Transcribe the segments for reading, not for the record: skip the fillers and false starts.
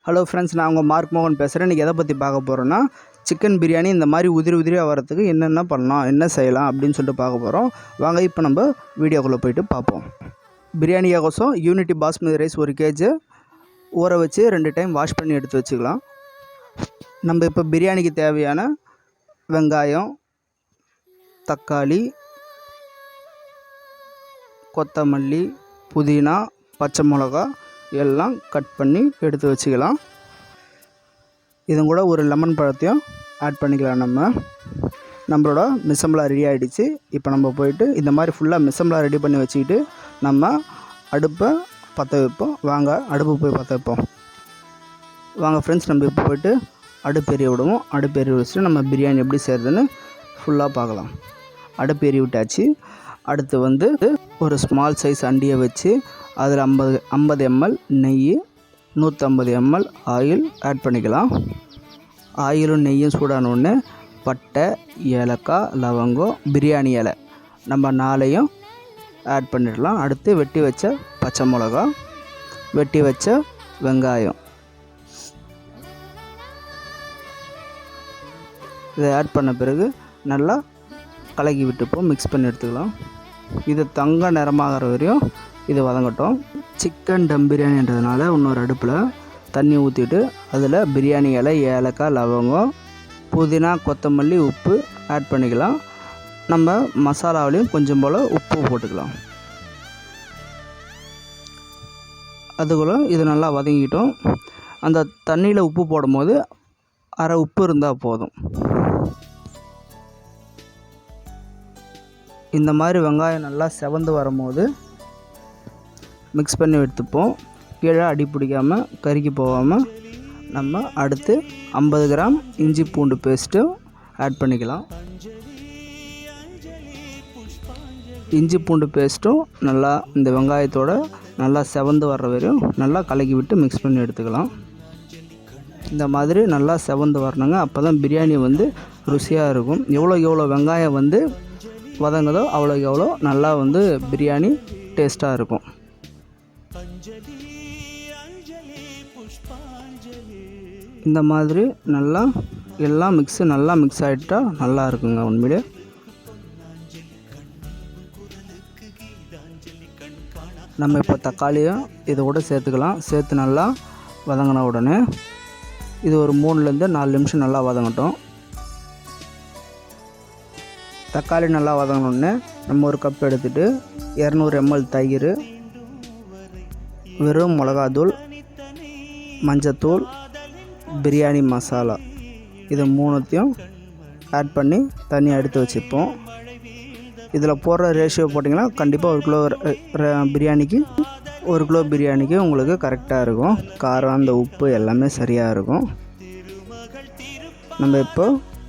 Hello friends, நான் உங்கள் mark மோகன் பேசுகிறேன். இன்றைக்கி எதை பற்றி பார்க்க போகிறோன்னா, சிக்கன் பிரியாணி இந்த மாதிரி உதிரியாக வரத்துக்கு என்னென்ன பண்ணலாம், என்ன செய்யலாம் அப்படின்னு சொல்லிட்டு பார்க்க போகிறோம். வாங்க இப்போ நம்ம வீடியோக்குள்ளே போய்ட்டு பார்ப்போம். பிரியாணியாகோசம் யூனிட்டி பாஸ்மதி ரைஸ் 1 kg ஊற வச்சு 2 டைம் வாஷ் பண்ணி எடுத்து வச்சுக்கலாம். நம்ம இப்போ பிரியாணிக்கு தேவையான வெங்காயம், தக்காளி, கொத்தமல்லி, புதினா, பச்சை மிளகா எல்லாம் கட் பண்ணி எடுத்து வச்சுக்கலாம். இதும் கூட ஒரு லெமன் பழத்தையும் ஆட் பண்ணிக்கலாம். நம்மளோட மிசம்பலா ரெடி ஆகிடுச்சு. இப்போ நம்ம போயிட்டு இந்த மாதிரி ஃபுல்லாக மிசம்பலா ரெடி பண்ணி வச்சுக்கிட்டு நம்ம அடுப்பை பற்ற வைப்போம். வாங்க அடுப்பு போய் பற்ற வைப்போம். வாங்க ஃப்ரெண்ட்ஸ், நம்ம இப்போ போய்ட்டு அடுப்பு எரிய விடுவோம். அடுப்பு எரிய வச்சுட்டு நம்ம பிரியாணி எப்படி செய்கிறதுன்னு ஃபுல்லாக பார்க்கலாம். அடுப்பு எரிய விட்டாச்சு. அடுத்து ஒரு ஸ்மால் சைஸ் அண்டியை வச்சு அதில் 50 ml நெய், 150 ml ஆயில் ஆட் பண்ணிக்கலாம். ஆயிலும் நெய்யும் சூடானோடனே பட்டை, ஏலக்காய், லவங்கம், பிரியாணி இலை நம்ம 4ஐயும் ஆட் பண்ணிடலாம். அடுத்து வெட்டி வச்ச பச்சை மிளகா, வெட்டி வச்ச வெங்காயம் இதை ஆட் பண்ண பிறகு நல்லா கலக்கி விட்டுப்போம். மிக்ஸ் பண்ணி எடுத்துக்கலாம். இது தங்க நிறமாகிற வரையும் இது வதங்கட்டும். சிக்கன் டம் பிரியாணின்றதுனால இன்னொரு அடுப்பில் தண்ணி ஊற்றிட்டு அதில் பிரியாணி இலை, ஏலக்காய், லவங்கம், புதினா, கொத்தமல்லி, உப்பு ஆட் பண்ணிக்கலாம். நம்ம மசாலாவிலையும் கொஞ்சம் போல் உப்பு போட்டுக்கலாம். அதுக்குள்ள இது நல்லா வதங்கிட்டோம். அந்த தண்ணியில் உப்பு போடும்போது அரை உப்பு இருந்தால் போதும். இந்த மாதிரி வெங்காயம் நல்லா செவந்து வரும்போது மிக்ஸ் பண்ணி எடுத்துப்போம். கீழே அடி பிடிக்காமல் கருகி போகாமல் நம்ம அடுத்து 50 கிராம் இஞ்சி பூண்டு பேஸ்ட்டும் ஆட் பண்ணிக்கலாம். இஞ்சி பூண்டு பேஸ்ட்டும் நல்லா இந்த வெங்காயத்தோடு நல்லா செவந்து வர்ற வரையும் நல்லா கலக்கி விட்டு மிக்ஸ் பண்ணி எடுத்துக்கலாம். இந்த மாதிரி நல்லா செவந்து வரணுங்க. அப்போ தான் பிரியாணி ருசியாக இருக்கும். எவ்வளோ வெங்காயம் வதங்குதோ அவ்வளோக்கு எவ்வளோ நல்லா பிரியாணி டேஸ்ட்டாக இருக்கும். இந்த மாதிரி நல்லா எல்லாம் நல்லா மிக்ஸ் ஆகிட்டா நல்லா இருக்குங்க. உண்மையிலே நம்ம இப்போ தக்காளியும் இதை கூட சேர்த்துக்கலாம். சேர்த்து நல்லா வதங்கின உடனே இது ஒரு 3லேருந்து 4 நிமிஷம் நல்லா வதங்கட்டும். தக்காளி நல்லா வதங்கினோடனே நம்ம ஒரு கப் எடுத்துகிட்டு 200 ml தயிர், வெறும் மிளகாத்தூள், மஞ்சத்தூள், பிரியாணி மசாலா இது 3த்தையும் ஆட் பண்ணி தனியாக எடுத்து வச்சுப்போம். இதில் போடுற ரேஷியோ போட்டிங்கன்னா கண்டிப்பாக 1 கிலோ பிரியாணிக்கு 1 கிலோ பிரியாணிக்கு உங்களுக்கு கரெக்டாக இருக்கும். காரம், அந்த உப்பு எல்லாமே சரியாக இருக்கும்.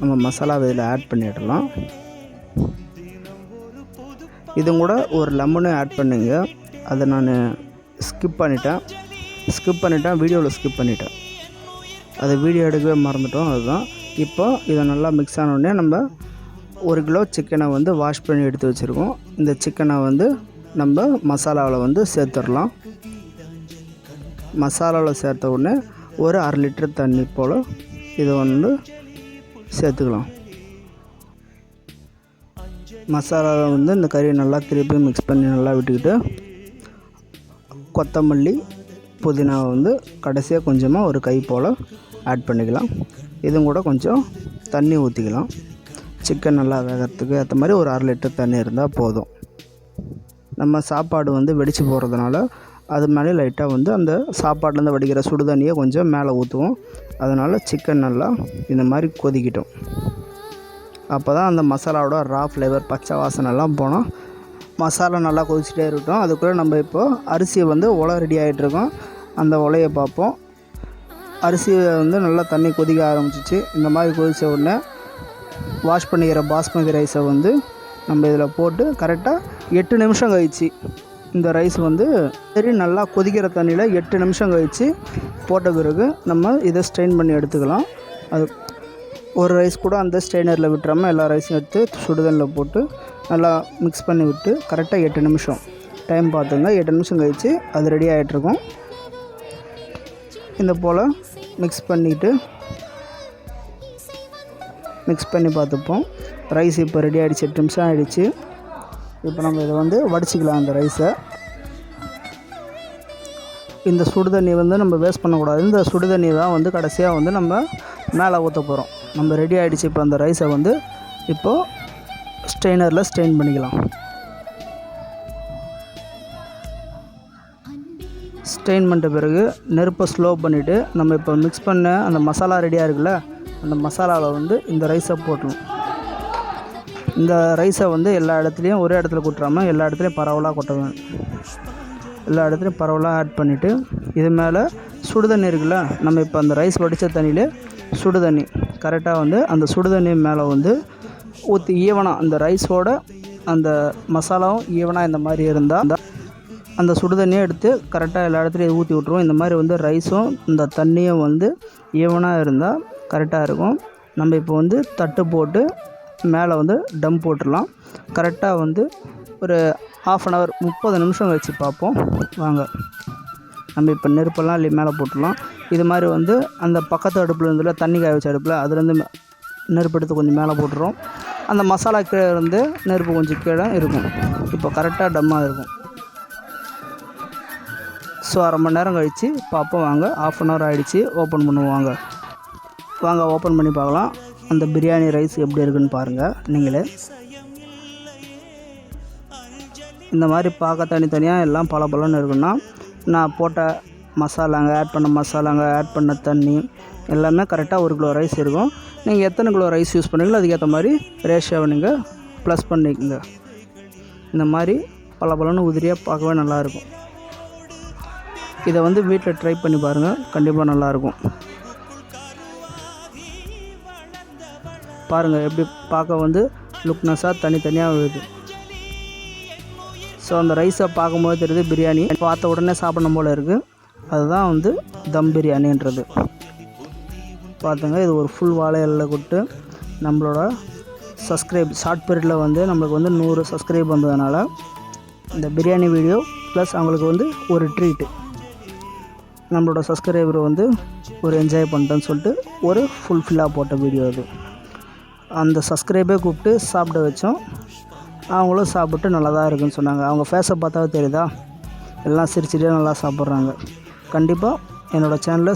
நம்ம மசாலாவை இதில் ஆட் பண்ணிடலாம். இதுவும் கூட ஒரு லெமனு ஆட் பண்ணுங்க. அதை நான் ஸ்கிப் பண்ணிட்டேன் வீடியோவில் ஸ்கிப் பண்ணிட்டேன். அதை வீடியோ எடுக்கவே மறந்துட்டோம். அதுதான் இப்போ இதை நல்லா மிக்ஸ் ஆனோடனே நம்ம 1 கிலோ சிக்கனை வாஷ் பண்ணி எடுத்து வச்சுருக்கோம். இந்த சிக்கனை நம்ம மசாலாவில் சேர்த்துடலாம். மசாலாவில் சேர்த்த உடனே ஒரு 1/2 லிட்டர் தண்ணி போல் இதை சேர்த்துக்கலாம். மசாலாவில் இந்த கறியை நல்லா திருப்பி மிக்ஸ் பண்ணி நல்லா விட்டுக்கிட்டு கொத்தமல்லி, புதினாவை கடைசியாக கொஞ்சமாக ஒரு கை போல் ஆட் பண்ணிக்கலாம். இதுவும் கூட கொஞ்சம் தண்ணி ஊற்றிக்கலாம். சிக்கன் நல்லா வேகிறதுக்கு ஏற்ற மாதிரி ஒரு 1/2 லிட்டர் தண்ணி இருந்தால் போதும். நம்ம சாப்பாடு வெடித்து போகிறதுனால அது மேலே லைட்டாக அந்த சாப்பாட்டிலேருந்து வடிக்கிற சுடு தண்ணியை கொஞ்சம் மேலே ஊற்றுவோம். அதனால் சிக்கன் நல்லா இந்த மாதிரி கொதிக்கிட்டோம். அப்போ தான் அந்த மசாலாவோட ரா ஃப்ளேவர், பச்சை வாசனைலாம் போனால் மசாலா நல்லா கொதிச்சிட்டே இருக்கட்டும். அதுக்குள்ளே நம்ம இப்போது அரிசியை உலை ரெடி ஆகிட்ருக்கோம். அந்த உலையை பார்ப்போம். அரிசி நல்லா தண்ணி கொதிக்க ஆரம்பிச்சிச்சு. இந்த மாதிரி கொதித்த உடனே வாஷ் பண்ணிக்கிற பாஸ்மதி ரைஸை நம்ம இதில் போட்டு கரெக்டாக 8 நிமிஷம் கழிச்சு இந்த ரைஸ் சரி நல்லா கொதிக்கிற தண்ணியில் 8 நிமிஷம் கழித்து போட்ட பிறகு நம்ம இதை ஸ்ட்ரெயின் பண்ணி எடுத்துக்கலாம். அது ஒரு ரைஸ் கூட அந்த ஸ்ட்ரெயினரில் விட்டுறாமல் எல்லா ரைஸும் எடுத்து சுடுதண்ணில் போட்டு நல்லா மிக்ஸ் பண்ணி விட்டு கரெக்டாக 8 நிமிஷம் டைம் பார்த்துங்க. 8 நிமிஷம் கழித்து அது ரெடி ஆகிட்ருக்கும். இந்த போல் மிக்ஸ் பண்ணி பார்த்துப்போம். ரைஸ் இப்போ ரெடி ஆகிடுச்சு, 8 நிமிஷம் ஆகிடுச்சு. இப்போ நம்ம இதை வந்து வடிச்சிக்கலாம். அந்த ரைஸை இந்த சுடு தண்ணி வந்து நம்ம வேஸ்ட் பண்ணக்கூடாது. இந்த சுடு தண்ணி தான் வந்து கடைசியாக வந்து நம்ம மேலே ஊற்ற போகிறோம். நம்ம ரெடி ஆகிடுச்சு. இப்போ அந்த ரைஸை வந்து இப்போது ஸ்ட்ரெயினரில் ஸ்ட்ரெயின் பண்ணிக்கலாம். ஸ்ட்ரெயின் பண்ணிட்ட பிறகு நெருப்பை ஸ்லோ பண்ணிவிட்டு நம்ம இப்போ மிக்ஸ் பண்ண அந்த மசாலா ரெடியாக இருக்குல்ல, அந்த மசாலாவில் வந்து இந்த ரைஸை போட்டணும். இந்த ரைஸை வந்து எல்லா இடத்துலையும் ஒரே இடத்துல கொட்டுறாமல் எல்லா இடத்துலையும் பரவலாக கொட்டணும். எல்லா இடத்துலையும் பரவலாக ஆட் பண்ணிவிட்டு இது மேலே சுடு தண்ணி இருக்குல்ல, நம்ம இப்போ அந்த ரைஸ் வடித்த தண்ணியிலே சுடு தண்ணி கரெக்டாக வந்து அந்த சுடு தண்ணி மேலே வந்து ஊற்றி ஈவனாக அந்த ரைஸோட அந்த மசாலாவும் ஈவனாக இந்த மாதிரி இருந்தால் அந்த சுடு தண்ணியை எடுத்து கரெக்டாக எல்லா இடத்துலையும் ஊற்றி விட்ருவோம். இந்த மாதிரி வந்து ரைஸும் இந்த தண்ணியும் வந்து ஈவனாக இருந்தால் கரெக்டாக இருக்கும். நம்ம இப்போ வந்து தட்டு போட்டு மேலே வந்து டம் போட்டுடலாம். கரெக்டாக வந்து ஒரு 1/2 hour 30 நிமிஷம் வச்சு பார்ப்போம். வாங்க, நம்ம இப்போ நெருப்பெல்லாம் மேலே போட்டுடலாம். இது மாதிரி வந்து அந்த பக்கத்து அடுப்பில் இருந்துல தண்ணி காய வச்ச அடுப்பில் அதுலேருந்து நெருப்பு எடுத்து கொஞ்சம் மேலே போட்டுறோம். அந்த மசாலா கீழே இருந்து நெருப்பு கொஞ்சம் கீழே இருக்கும். இப்போ கரெக்டாக டம்மாக இருக்கும். ஸோ 1/2 மணி நேரம் கழித்து பார்ப்போம். வாங்க, 1/2 hour ஆகிடுச்சு. ஓப்பன் பண்ணுவாங்க. வாங்க ஓப்பன் பண்ணி பார்க்கலாம். அந்த பிரியாணி ரைஸ் எப்படி இருக்குன்னு பாருங்கள் நீங்களே. இந்த மாதிரி பார்க்க தனித்தனியாக எல்லாம் பலன்னு இருக்குன்னா நான் போட்ட மசாலாங்க, ஆட் பண்ண தண்ணி எல்லாமே கரெக்டாக 1 கிலோ ரைஸ் இருக்கும். நீங்கள் எத்தனை கிலோ ரைஸ் யூஸ் பண்ணுறீங்களோ அதுக்கேற்ற மாதிரி ரேஷியோவை நீங்கள் ப்ளஸ் பண்ணிக்கோங்க. இந்த மாதிரி பலன்னு உதிரியாக பார்க்கவே நல்லாயிருக்கும். இதை வந்து வீட்டில் ட்ரை பண்ணி பாருங்கள், கண்டிப்பாக நல்லாயிருக்கும். பாருங்கள் எப்படி பார்க்க வந்து லுக்னஸாக தனித்தனியாக விழுது. ஸோ அந்த ரைஸை பார்க்கும்போது தெரியுது பிரியாணி பார்த்த உடனே சாப்பிடணும் போல் இருக்குது. அதுதான் வந்து தம் பிரியாணின்றது. பார்த்துங்க, இது ஒரு ஃபுல் வாழை இலையில் கொட்டு நம்மளோட ஷார்ட் பீரியடில் வந்து நம்மளுக்கு வந்து 100 சப்ஸ்கிரைப் வந்ததுனால இந்த பிரியாணி வீடியோ ப்ளஸ் அவங்களுக்கு வந்து ஒரு ட்ரீட்டு, நம்மளோட சப்ஸ்கிரைபர் வந்து ஒரு என்ஜாய் பண்ணிட்டேன்னு சொல்லிட்டு ஒரு ஃபுல்ஃபில்லாக போட்ட வீடியோ அது. அந்த சப்ஸ்கிரைபே கூப்பிட்டு சாப்பிட வச்சோம். அவங்களும் சாப்பிட்டு நல்லா தான் இருக்குன்னு சொன்னாங்க. அவங்க ஃபேஸை பார்த்தாவே தெரியுதா, எல்லாம் சிரிச்சிட்டே நல்லா சாப்பிட்றாங்க. கண்டிப்பாக என்னோடய சேனலை